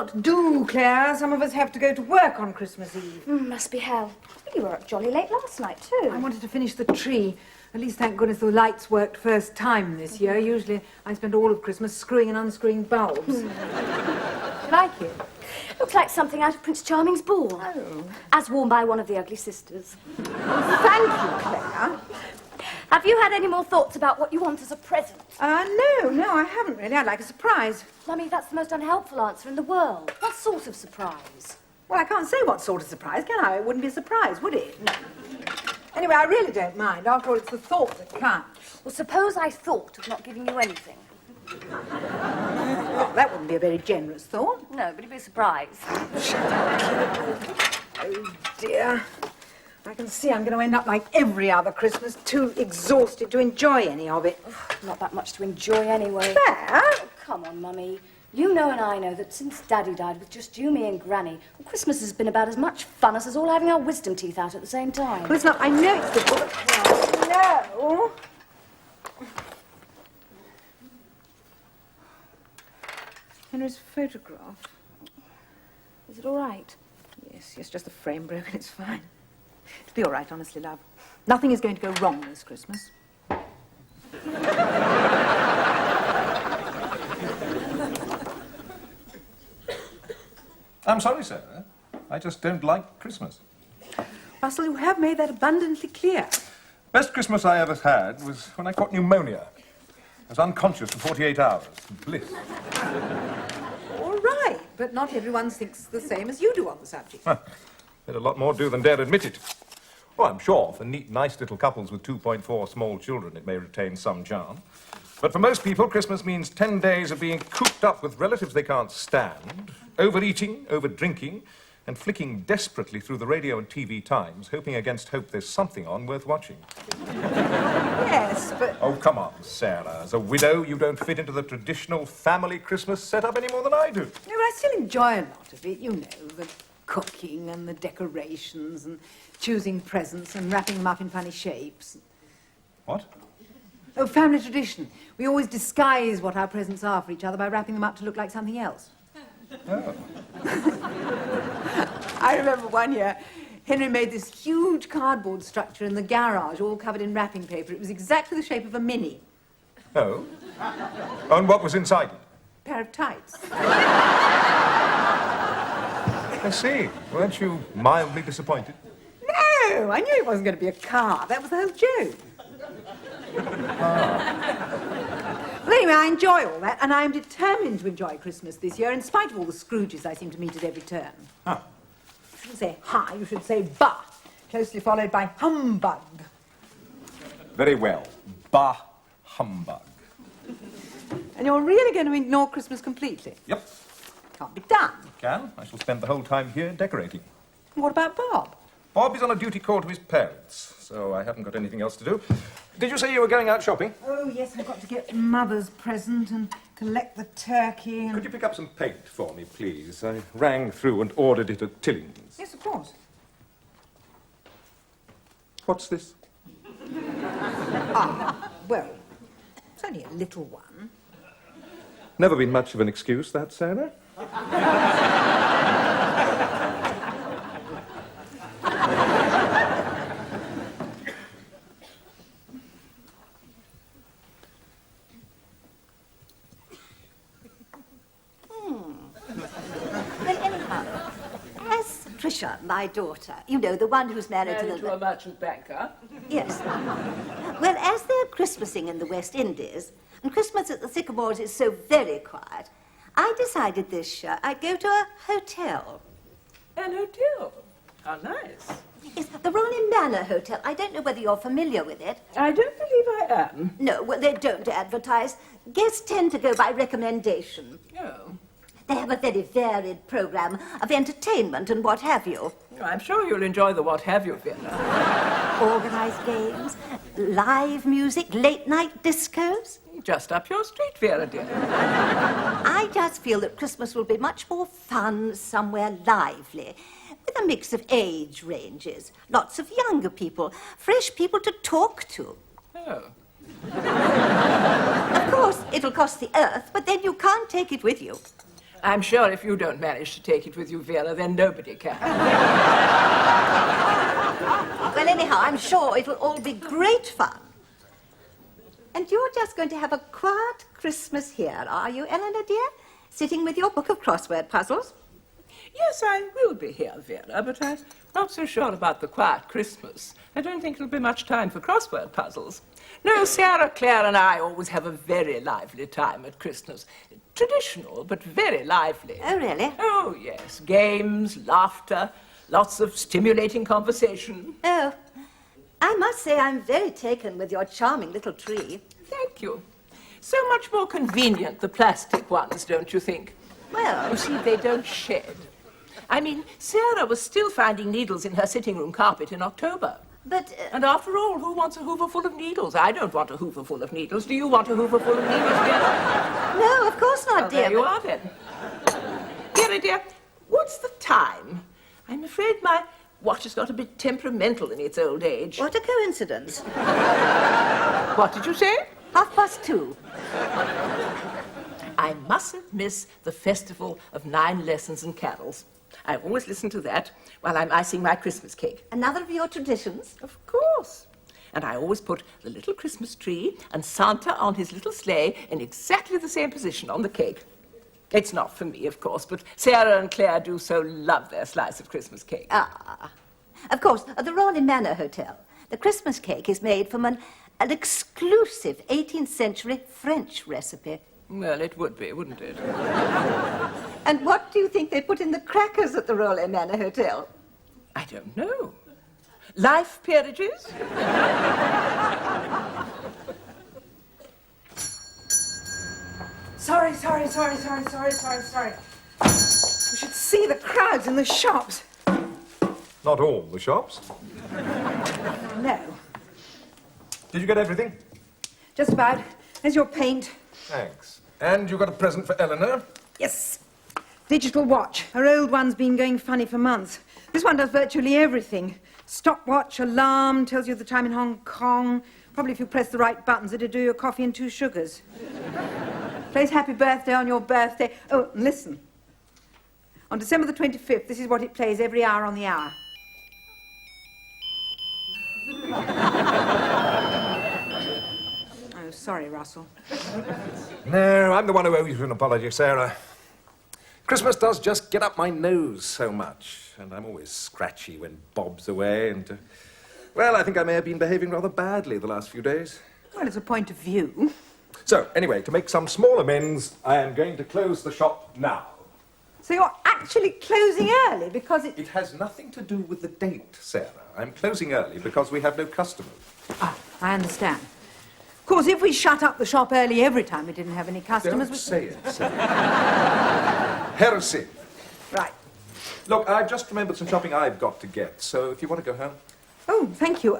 To do, Claire. Some of us have to go to work on Christmas Eve. Must be hell. You were up jolly late last night, too. I wanted to finish the tree. At least, thank goodness, the lights worked first time this year. Usually, I spend all of Christmas screwing and unscrewing bulbs. Do you like it? Looks like something out of Prince Charming's ball. Oh. As worn by one of the ugly sisters. Thank you, Claire. Have you had any more thoughts about what you want as a present? No, I haven't really. I'd like a surprise. Mummy, that's the most unhelpful answer in the world. What sort of surprise? Well, I can't say what sort of surprise, can I? It wouldn't be a surprise, would it? No. Anyway, I really don't mind. After all, it's the thought that counts. Well, suppose I thought of not giving you anything. Well, that wouldn't be a very generous thought. No, but it'd be a surprise. Oh, dear. I can see I'm going to end up like every other Christmas, too exhausted to enjoy any of it. Not that much to enjoy anyway. Claire? Oh, come on, Mummy. You know and I know that since Daddy died with just you, me and Granny, well, Christmas has been about as much fun as us all having our wisdom teeth out at the same time. Well, it's not. I know it's the book. No. Henry's photograph. Is it all right? Yes, just the frame broken. It's fine. It'll be all right, honestly, love. Nothing is going to go wrong this Christmas. I'm sorry, Sarah. I just don't like Christmas. Russell, you have made that abundantly clear. Best Christmas I ever had was when I caught pneumonia. I was unconscious for 48 hours. Bliss. All right, but not everyone thinks the same as you do on the subject. There's a lot more do than dare admit it. Well, I'm sure for neat, nice little couples with 2.4 small children, it may retain some charm. But for most people, Christmas means 10 days of being cooped up with relatives they can't stand, overeating, over-drinking, and flicking desperately through the radio and TV Times, hoping against hope there's something on worth watching. Yes, but... Oh, come on, Sarah. As a widow, you don't fit into the traditional family Christmas setup any more than I do. No, but I still enjoy a lot of it, you know, the cooking and the decorations and choosing presents and wrapping them up in funny shapes. What? Oh, family tradition. We always disguise what our presents are for each other by wrapping them up to look like something else. Oh. I remember one year, Henry made this huge cardboard structure in the garage, all covered in wrapping paper. It was exactly the shape of a mini. Oh? And what was inside it? A pair of tights. I see. Weren't you mildly disappointed? No, I knew it wasn't going to be a car. That was the whole joke. Well, anyway, I enjoy all that, and I'm determined to enjoy Christmas this year, in spite of all the Scrooges I seem to meet at every turn. Huh. You shouldn't say hi, you should say bah, closely followed by humbug. Very well. Bah humbug. And you're really going to ignore Christmas completely? Yep. Can't be done. Can. I shall spend the whole time here decorating. What about Bob? Bob is on a duty call to his parents, so I haven't got anything else to do. Did you say you were going out shopping? Oh, yes, I've got to get Mother's present and collect the turkey and... Could you pick up some paint for me, please? I rang through and ordered it at Tillings. Yes, of course. What's this? Well, it's only a little one. Never been much of an excuse, that, Sarah. My daughter, you know, the one who's married to a merchant banker. Yes. Well, as they're Christmasing in the West Indies, and Christmas at the Sycamores is so very quiet, I decided this year I'd go to a hotel. An hotel? How nice. Yes, the Raleigh Manor Hotel. I don't know whether you're familiar with it. I don't believe I am. No, well, they don't advertise. Guests tend to go by recommendation. Oh. They have a very varied program of entertainment and what have you. I'm sure you'll enjoy the what have you, Vera. Organised games, live music, late-night discos. Just up your street, Vera, dear. I just feel that Christmas will be much more fun somewhere lively, with a mix of age ranges, lots of younger people, fresh people to talk to. Oh. Of course, it'll cost the earth, but then you can't take it with you. I'm sure if you don't manage to take it with you, Vera, then nobody can. Well, anyhow, I'm sure it'll all be great fun. And you're just going to have a quiet Christmas here, are you, Eleanor, dear? Sitting with your book of crossword puzzles? Yes, I will be here, Vera, but I'm not so sure about the quiet Christmas. I don't think it'll be much time for crossword puzzles. No, Sarah, Clare and I always have a very lively time at Christmas. Traditional, but very lively. Oh, really? Oh, yes. Games, laughter, lots of stimulating conversation. Oh, I must say I'm very taken with your charming little tree. Thank you. So much more convenient, the plastic ones, don't you think? Well, You see, they don't shed. I mean, Sarah was still finding needles in her sitting room carpet in October. but... And after all, who wants a hoover full of needles? I don't want a hoover full of needles. Do you want a hoover full of needles, Vera? no, of course not, Well, dear. there you are, then. Vera, dear, what's the time? I'm afraid my watch has got a bit temperamental in its old age. What a coincidence. What did you say? 2:30. I mustn't miss the Festival of 9 Lessons and Carols. I always listen to that while I'm icing my Christmas cake. Another of your traditions? Of course. And I always put the little Christmas tree and Santa on his little sleigh in exactly the same position on the cake. It's not for me, of course, but Sarah and Claire do so love their slice of Christmas cake. Ah. Of course, at the Raleigh Manor Hotel, the Christmas cake is made from an exclusive 18th century French recipe. Well, it would be, wouldn't it? And what do you think they put in the crackers at the Raleigh Manor Hotel? I don't know. Life peerages? Sorry. You should see the crowds in the shops. Not all the shops. No, Did you get everything? just about. There's your paint. Thanks. And you got a present for Eleanor? Yes. Digital watch. Her old one's been going funny for months. This one does virtually everything. Stopwatch, alarm, tells you the time in Hong Kong. Probably if you press the right buttons, it'd do your coffee and 2 sugars. Plays happy birthday on your birthday. Oh, and listen. On December the 25th, this is what it plays every hour on the hour. Oh, sorry, Russell. No, I'm the one who owes you an apology, Sarah. Christmas does just get up my nose so much, and I'm always scratchy when Bob's away, and, well, I think I may have been behaving rather badly the last few days. Well, it's a point of view. So, anyway, to make some small amends, I am going to close the shop now. So you're actually closing early because it... It has nothing to do with the date, Sarah. I'm closing early because we have no customers. Ah, I understand. Of course, if we shut up the shop early every time we didn't have any customers... Don't say it, Sarah. Heresy. Right. Look, I've just remembered some shopping I've got to get, so if you want to go home... Oh, thank you.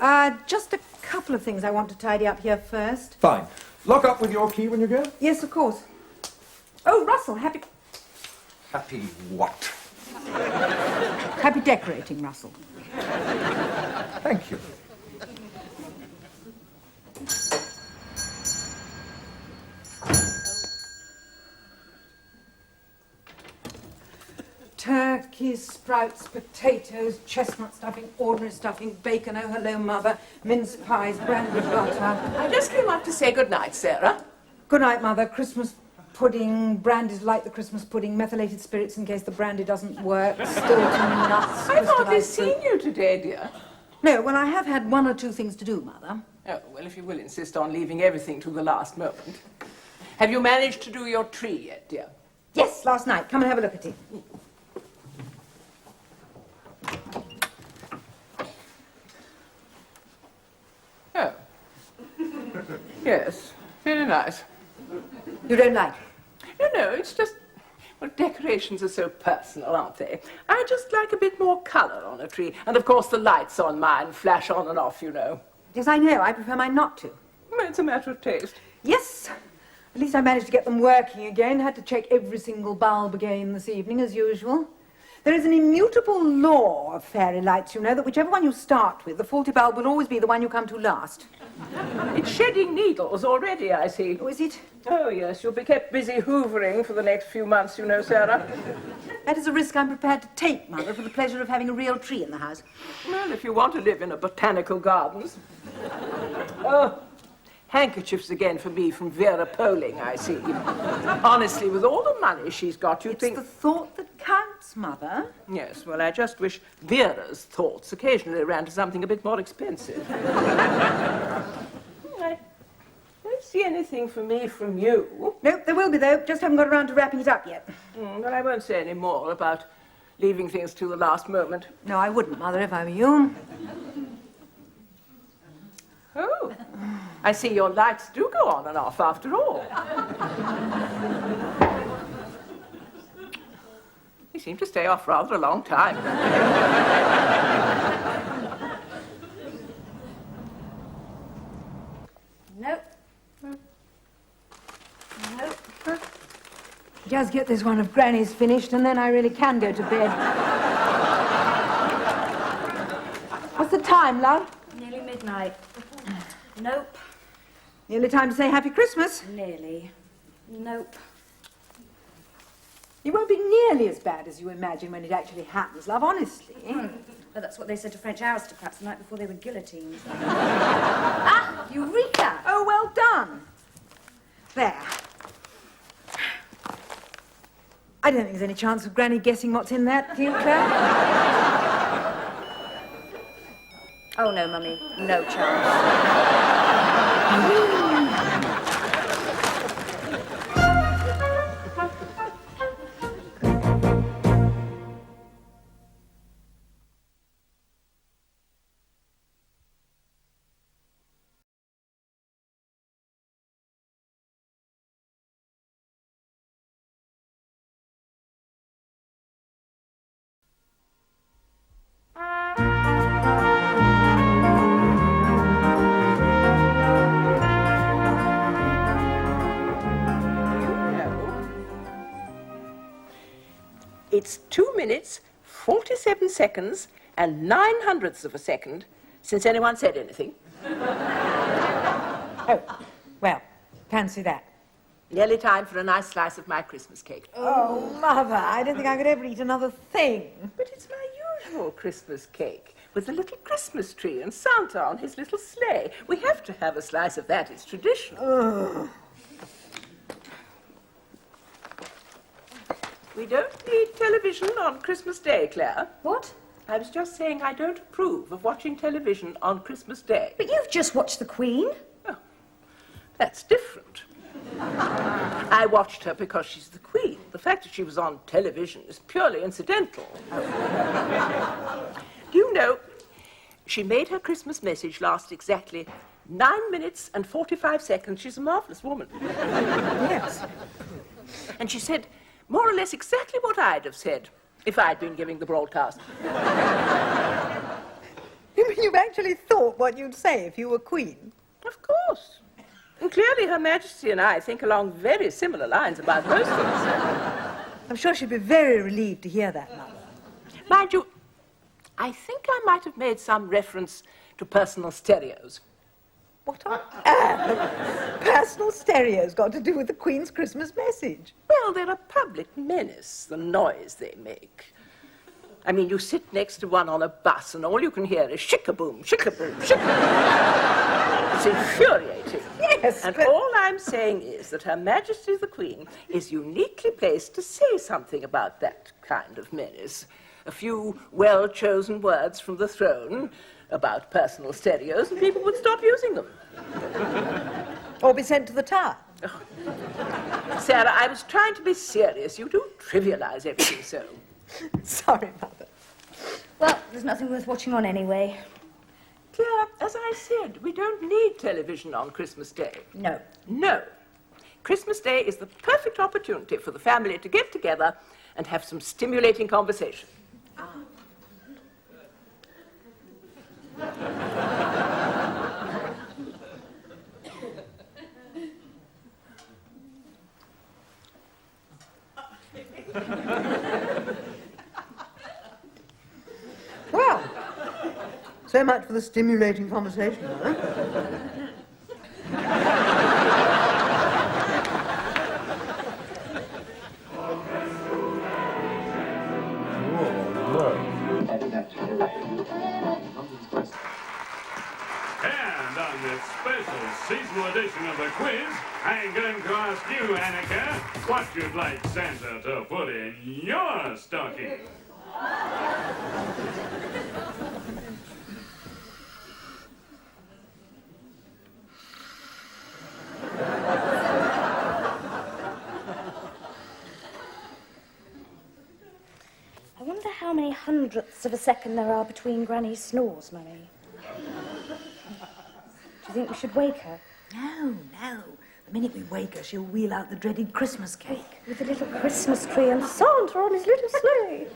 Just a couple of things I want to tidy up here first. Fine. Lock up with your key when you go. Yes, of course. Oh, Russell, happy Happy what? decorating, Russell. Thank you. Turkey, sprouts, potatoes, chestnut stuffing, ordinary stuffing, bacon, oh, hello, mother, mince pies, brandy butter. I just came up to say good night, Sarah. Good night, mother. Christmas pudding, brandy's like the Christmas pudding, methylated spirits in case the brandy doesn't work, Stilton nuts, I've hardly crystallised fruit. seen you today, dear. No, well, I have had 1 or 2 things to do, mother. Oh, well, if you will insist on leaving everything to the last moment. Have you managed to do your tree yet, dear? Yes, last night. Come and have a look at it. Oh. Yes, very nice. You don't like it? No, it's just... Well, decorations are so personal, aren't they? I just like a bit more colour on a tree. And, of course, the lights on mine flash on and off, you know. Yes, I know. I prefer mine not to. Well, it's a matter of taste. Yes. At least I managed to get them working again. Had to check every single bulb again this evening, as usual. There is an immutable law of fairy lights, you know, that whichever one you start with, the faulty bulb will always be the one you come to last. It's shedding needles already, I see. Oh, is it? Oh, yes, you'll be kept busy hoovering for the next few months, you know, Sarah. That is a risk I'm prepared to take, Mother, for the pleasure of having a real tree in the house. Well, if you want to live in a botanical gardens. Oh, handkerchiefs again for me from Vera Poling, I see. Honestly, with all the money she's got, you'd think... It's the thought that counts, Mother. Yes, well, I just wish Vera's thoughts occasionally ran to something a bit more expensive. I don't see anything for me from you. No, there will be, though. Just haven't got around to wrapping it up yet. Well, I won't say any more about leaving things to the last moment. No, I wouldn't, Mother, if I were you. Oh, I see your lights do go on and off after all. They seem to stay off rather a long time. Nope. Nope. Just get this one of Granny's finished, and then I really can go to bed. What's the time, love? Nearly midnight. Nope. Nearly time to say Happy Christmas. Nearly. Nope. It won't be nearly as bad as you imagine when it actually happens, love, honestly. Well, that's what they said to French aristocrats the night before they were guillotined. Ah, Eureka! Oh, well done. There. I don't think there's any chance of Granny guessing what's in that, do you, Claire? Oh, no, Mummy. No chance. It's 2 minutes, 47 seconds, and 9/100ths of a second since anyone said anything. Oh, well, fancy that. Nearly time for a nice slice of my Christmas cake. Oh, Mother, I don't think I could ever eat another thing. But it's my usual Christmas cake, with a little Christmas tree and Santa on his little sleigh. We have to have a slice of that. It's traditional. We don't need television on Christmas Day, Claire. What? I was just saying I don't approve of watching television on Christmas Day. But you've just watched the Queen. Oh, that's different. I watched her because she's the Queen. The fact that she was on television is purely incidental. Do you know, she made her Christmas message last exactly 9 minutes and 45 seconds. She's a marvellous woman. Yes. And she said more or less exactly what I'd have said if I'd been giving the broadcast. You mean you've actually thought what you'd say if you were Queen? Of course. And clearly Her Majesty and I think along very similar lines about most things. I'm sure she'd be very relieved to hear that, Mother. Mind you, I think I might have made some reference to personal stereos. What on earth? Personal stereos got to do with the Queen's Christmas message? Well, they're a public menace, the noise they make. I mean, you sit next to one on a bus and all you can hear is shick-a-boom, shick-a-boom, shick-a-boom. It's infuriating. Yes, And but... all I'm saying is that Her Majesty the Queen is uniquely placed to say something about that kind of menace. A few well-chosen words from the throne about personal stereos and people would stop using them. Or be sent to the Tower. Sarah, I was trying to be serious. You do trivialize everything so. Sorry, Mother. Well, there's nothing worth watching on anyway. Claire, as I said, we don't need television on Christmas Day. No. No. Christmas Day is the perfect opportunity for the family to get together and have some stimulating conversation. Well, so much for the stimulating conversation, huh? And on this special seasonal edition of the quiz, I'm going to ask you, Annika, what you'd like Santa to put in your stocking. I wonder how many hundredths of a second there are between Granny's snores, Mummy. Do you think we should wake her? No. The minute we wake her, she'll wheel out the dreaded Christmas cake. With a little Christmas tree and Santa on his little sleigh.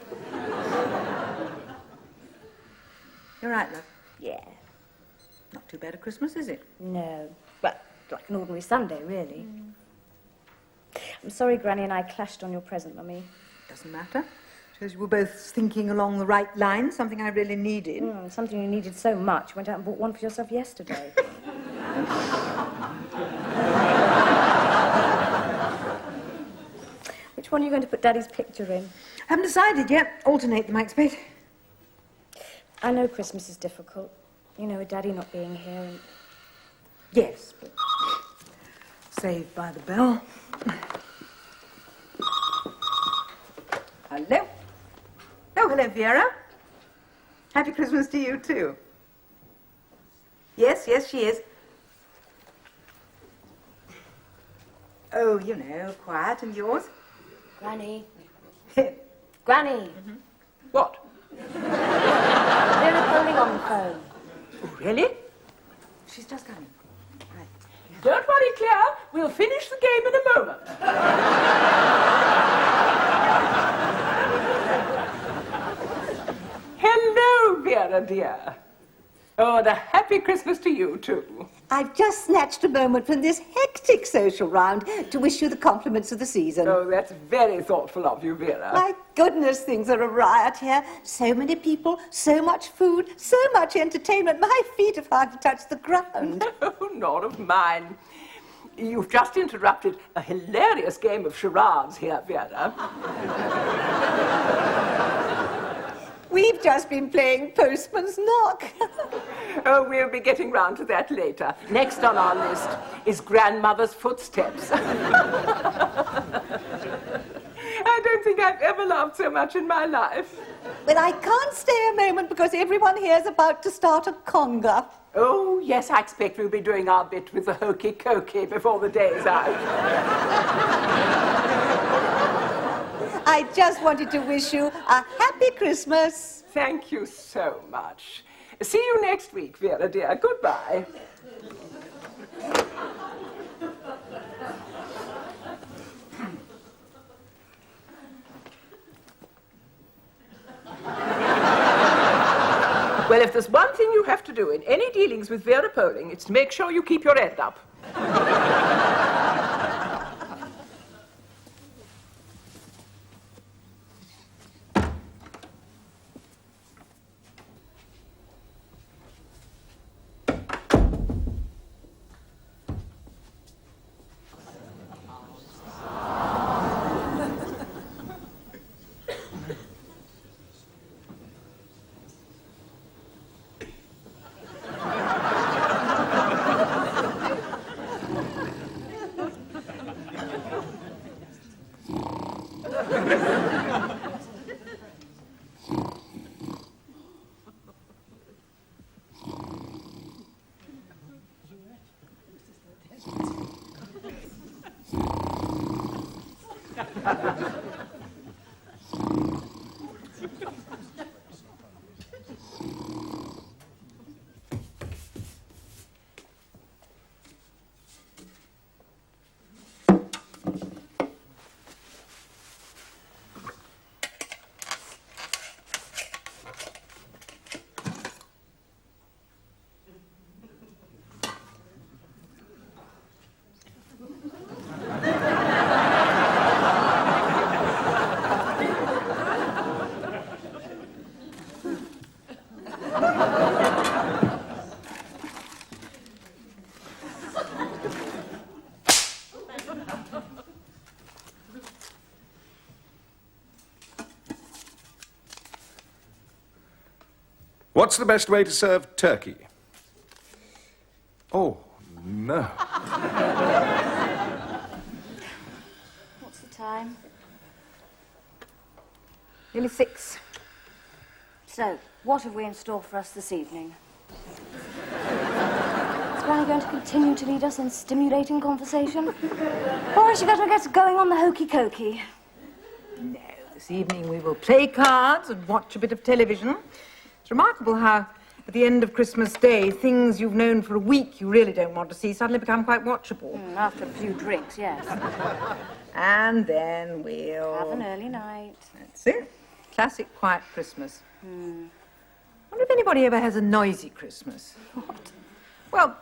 You're right, love. Yeah. Not too bad a Christmas, is it? No. Well, like an ordinary Sunday, really. I'm sorry Granny and I clashed on your present, Mummy. Doesn't matter. Shows you were both thinking along the right lines, something I really needed. Something you needed so much, you went out and bought one for yourself yesterday. Which one are you going to put Daddy's picture in? Haven't decided yet. Alternate them, I expect. I know Christmas is difficult. You know, with Daddy not being here and... Yes, but saved by the bell. Hello. Oh, hello, Vera. Happy Christmas to you, too. Yes, she is. Oh, you know, quiet, and yours? Granny. Granny. What? Vera phoning on the phone. Oh, really? She's just coming. Right. Don't worry, Claire. We'll finish the game in a moment. Hello, Vera, dear. Oh, and a happy Christmas to you, too. I've just snatched a moment from this hectic social round to wish you the compliments of the season. Oh, that's very thoughtful of you, Vera. My goodness, things are a riot here. So many people, so much food, so much entertainment. My feet have hardly touched the ground. No, none of mine. You've just interrupted a hilarious game of charades here, Vera. We've just been playing Postman's Knock. Oh, we'll be getting round to that later. Next on our list is Grandmother's Footsteps. I don't think I've ever laughed so much in my life. Well, I can't stay a moment because everyone here is about to start a conga. Oh, yes, I expect we'll be doing our bit with the hokey-cokey before the day's out. I just wanted to wish you a happy Christmas. Thank you so much. See you next week, Vera, dear. Goodbye. Well, if there's one thing you have to do in any dealings with Vera Poling, it's to make sure you keep your end up. What's the best way to serve turkey? Oh, no. What's the time? Nearly 6. So, what have we in store for us this evening? Is Granny going to continue to lead us in stimulating conversation? Or is she going to get going on the hokey-cokey? No, this evening we will play cards and watch a bit of television. It's remarkable how, at the end of Christmas Day, things you've known for a week you really don't want to see suddenly become quite watchable. After a few drinks, yes. And then we'll... Have an early night. That's it. Classic quiet Christmas. I wonder if anybody ever has a noisy Christmas. What? Well,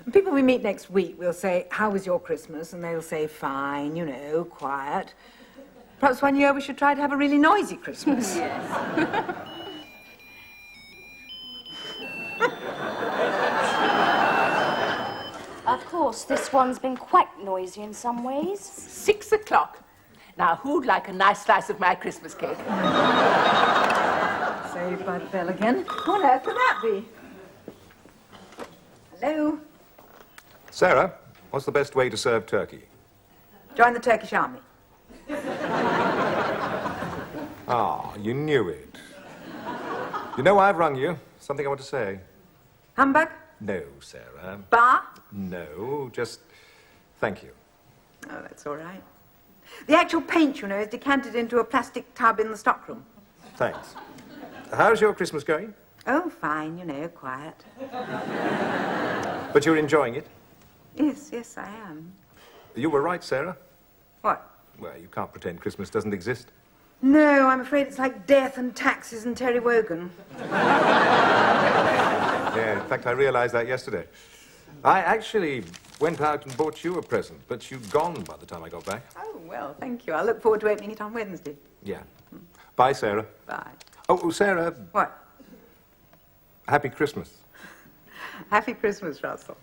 the people we meet next week, we'll say, how was your Christmas? And they'll say, fine, you know, quiet. Perhaps one year we should try to have a really noisy Christmas. Yes. Of course, this one's been quite noisy in some ways. 6 o'clock. Now, who'd like a nice slice of my Christmas cake? Saved by the bell again. Who on earth could that be? Hello? Sarah, what's the best way to serve turkey? Join the Turkish army. Ah, you knew it. You know I've rung you. Something I want to say. Humbug? No, Sarah. Bar? No, just thank you. Oh, that's all right. The actual paint, you know, is decanted into a plastic tub in the stockroom. Thanks. How's your Christmas going? Oh, fine, you know, quiet. But you're enjoying it? Yes, yes, I am. You were right, Sarah. What? Well, you can't pretend Christmas doesn't exist. No, I'm afraid it's like death and taxes and Terry Wogan. Yeah, in fact, I realized that yesterday. I actually went out and bought you a present, but you'd gone by the time I got back. Oh, well, thank you. I look forward to opening it on Wednesday. Yeah. Bye, Sarah. Bye. Oh, Sarah, What? happy Christmas. Happy Christmas, Russell.